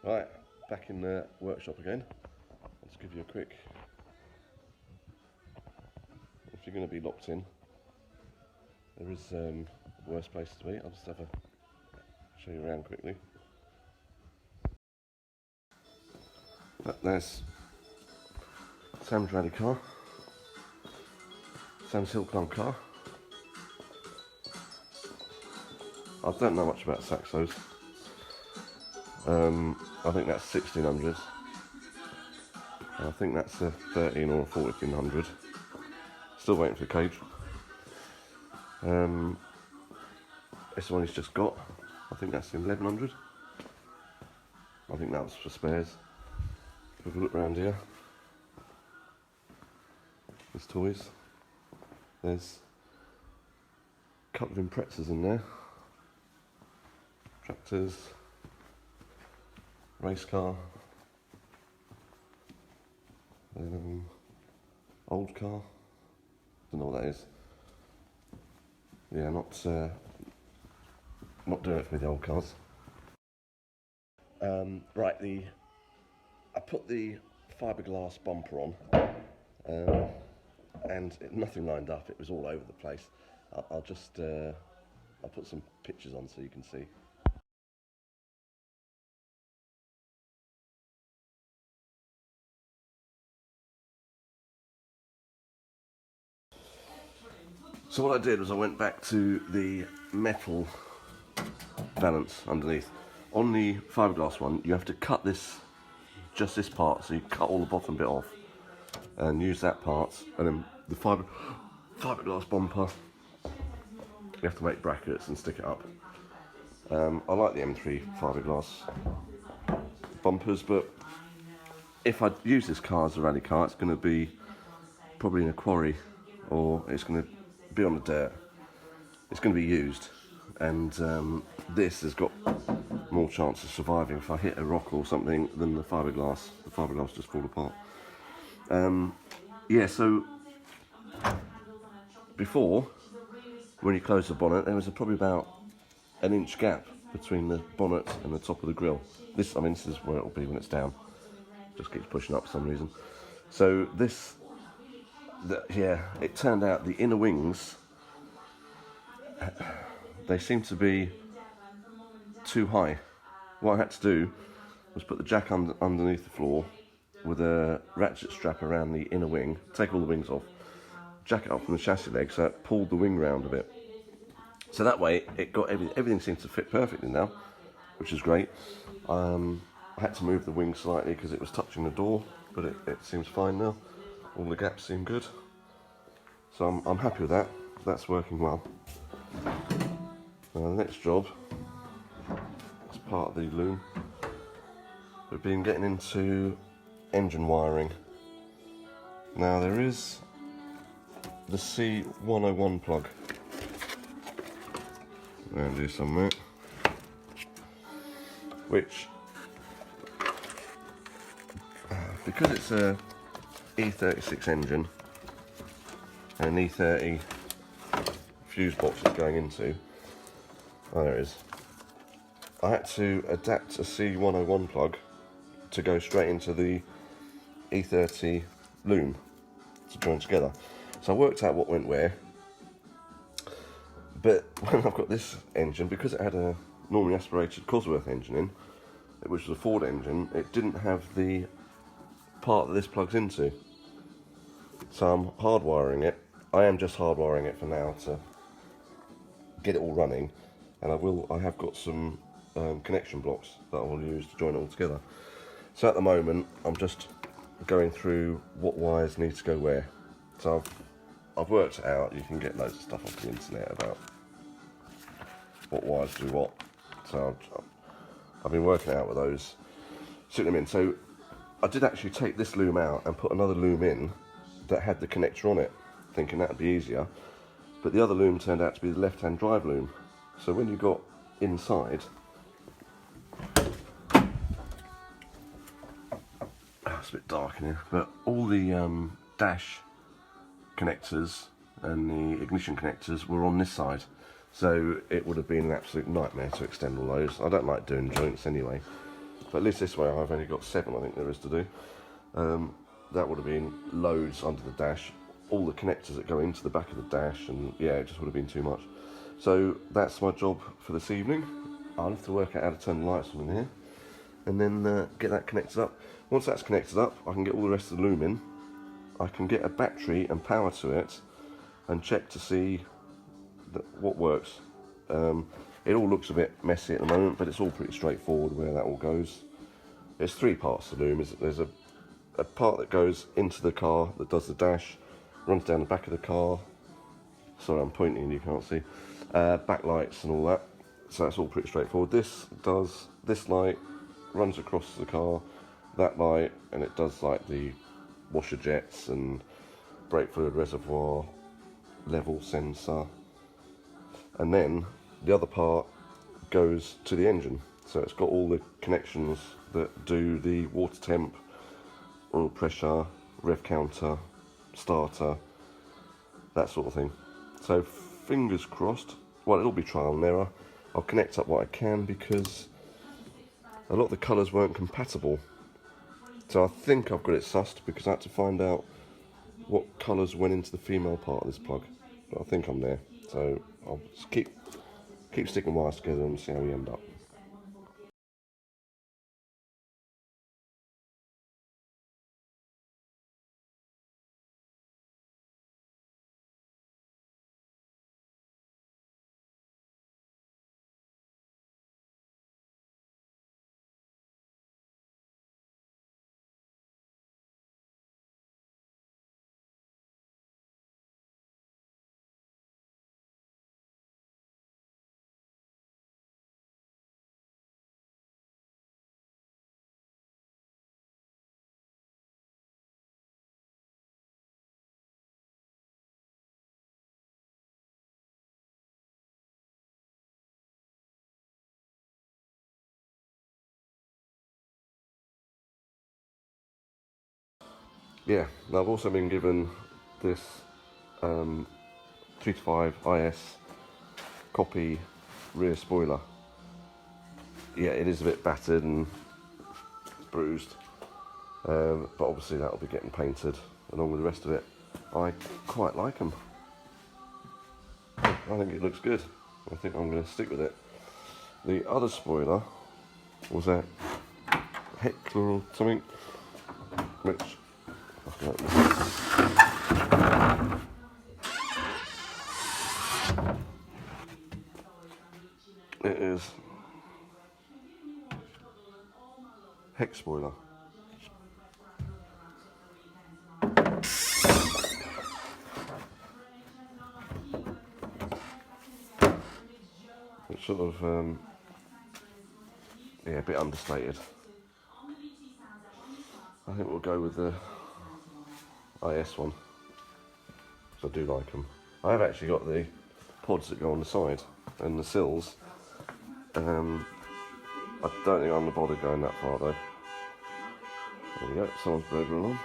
Right, back in the workshop again. Let's give you a quick, if you're going to be locked in, there is a worse place to be. I'll just have a show you around quickly. There's Sam's rally car, Sam's hill climb car. I don't know much about Saxos. I think that's 1600s. I think that's a 13 or a 1400. Still waiting for the cage. This one he's just got. I think that's the 1100. I think that was for spares. Have a look around here. There's toys. There's a couple of Imprezas in there. Tractors. Race car. Old car. Don't know what that is. Yeah, not doing it for the old cars. Right, I put the fiberglass bumper on, and nothing lined up. It was all over the place. I'll put some pictures on so you can see. So what I did was I went back to the metal valance underneath. On the fiberglass one, you have to cut just this part, so you cut all the bottom bit off and use that part, and then the fiberglass bumper, you have to make brackets and stick it up. I like the M3 fiberglass bumpers, but if I use this car as a rally car, it's going to be probably in a quarry, or it's going to be on the dirt. It's going to be used, and this has got more chance of surviving. If I hit a rock or something than the fiberglass just fall apart. Yeah, so before, when you close the bonnet, there was probably about an inch gap between the bonnet and the top of the grille. This is where it'll be when it's down. Just keeps pushing up for some reason. So it turned out the inner wings, they seem to be too high. What I had to do was put the jack underneath the floor with a ratchet strap around the inner wing, take all the wings off, jack it up from the chassis leg so it pulled the wing round a bit. So that way it got everything seems to fit perfectly now, which is great. I had to move the wing slightly because it was touching the door, but it seems fine now. All the gaps seem good. So I'm happy with that. That's working well. The next job, as part of the loom, we've been getting into engine wiring. Now there is the C101 plug around here somewhere, which, because it's a e36 engine and an E30 fuse box it's going into, oh there it is, I had to adapt a C101 plug to go straight into the E30 loom to join together. So I worked out what went where, but when I've got this engine, because it had a normally aspirated Cosworth engine in, which was a Ford engine, it didn't have the part that this plugs into. So I'm hardwiring it. I am just hardwiring it for now to get it all running, and I have got some connection blocks that I will use to join it all together. So at the moment I'm just going through what wires need to go where. So I've worked it out. You can get loads of stuff off the internet about what wires do what. So I've been working out with those, sitting them in. So I did actually take this loom out and put another loom in that had the connector on it, thinking that would be easier. But the other loom turned out to be the left-hand drive loom. So when you got inside, it's a bit dark in here, but all the dash connectors and the ignition connectors were on this side, so it would have been an absolute nightmare to extend all those. I don't like doing joints anyway, But at least this way I've only got 7, I think there is to do. That would have been loads under the dash, all the connectors that go into the back of the dash, and yeah, it just would have been too much. So that's my job for this evening. I'll have to work out how to turn the lights on in here, and then get that connected up. Once that's connected up, I can get all the rest of the loom in. I can get a battery and power to it, and check to see what works. It all looks a bit messy at the moment, but it's all pretty straightforward where that all goes. There's 3 parts to the loom. There's a part that goes into the car that does the dash, runs down the back of the car. Sorry, I'm pointing and you can't see. Backlights and all that. So that's all pretty straightforward. This light, runs across the car, that light, and it does like the washer jets and brake fluid reservoir, level sensor. And then the other part goes to the engine. So it's got all the connections that do the water temp, oil pressure, rev counter, starter, that sort of thing. So fingers crossed. Well, it'll be trial and error. I'll connect up what I can because a lot of the colours weren't compatible. So I think I've got it sussed because I had to find out what colours went into the female part of this plug. But I think I'm there. So I'll just keep sticking wires together and see how we end up. Yeah, now I've also been given this 3-5 IS copy rear spoiler. Yeah, it is a bit battered and bruised, but obviously that'll be getting painted along with the rest of it. I quite like them. I think it looks good. I think I'm going to stick with it. The other spoiler was that Heckler or something, which it is hex spoiler. It's sort of yeah, a bit understated. I think we'll go with the IS one, because I do like them. I have actually got the pods that go on the side and the sills. I don't think I'm going to bother going that far though. There we go, someone's burgering along.